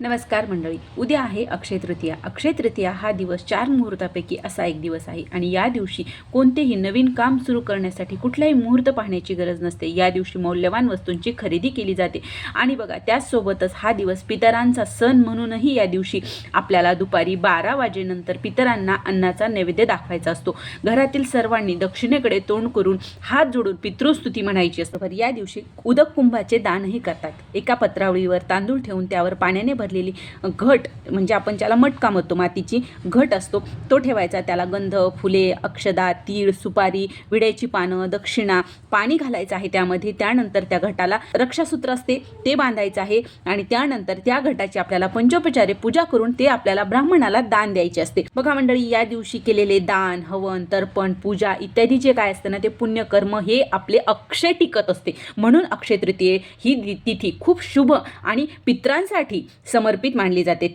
नमस्कार मंडळी, उद्या आहे अक्षय तृतीया. अक्षय तृतीया हा दिवस 4 मुहूर्तापैकी असा एक दिवस आहे आणि या दिवशी कोणतेही नवीन काम सुरू करण्यासाठी कुठलाही मुहूर्त पाहण्याची गरज नसते. या दिवशी मौल्यवान वस्तूंची खरेदी केली जाते आणि बघा त्याचसोबतच हा दिवस पितरांचा सण म्हणूनही या दिवशी आपल्याला दुपारी 12 वाजेनंतर पितरांना अन्नाचा नैवेद्य दाखवायचा असतो. घरातील सर्वांनी दक्षिणेकडे तोंड करून हात जोडून पितृस्तुती म्हणायची असते. या दिवशी उदक कुंभाचे दानही करतात. एका पत्रावळीवर तांदूळ ठेवून त्यावर पाण्याने भरलेली घट म्हणजे आपण ज्याला मटका म्हणतो, मातीची घट असतो तो ठेवायचा. त्याला गंध, फुले, अक्षदा, तीळ, सुपारी, विड्याची पानं, दक्षिणा, पाणी घालायचं आहे त्यामध्ये. त्यानंतर त्या घटाला रक्षासूत्र असते ते बांधायचं आहे आणि त्यानंतर त्या घटाची आपल्याला पंचोपचारे पूजा करून ते आपल्याला ब्राह्मणाला दान द्यायचे असते. बघा मंडळी, या दिवशी केलेले दान, हवन, तर्पण, पूजा इत्यादी जे काय असतं ना ते पुण्यकर्म हे आपले अक्षय टिकत असते. म्हणून अक्षय तृतीये ही तिथी खूप शुभ आणि पितरांसाठी समर्पित मानली जाते.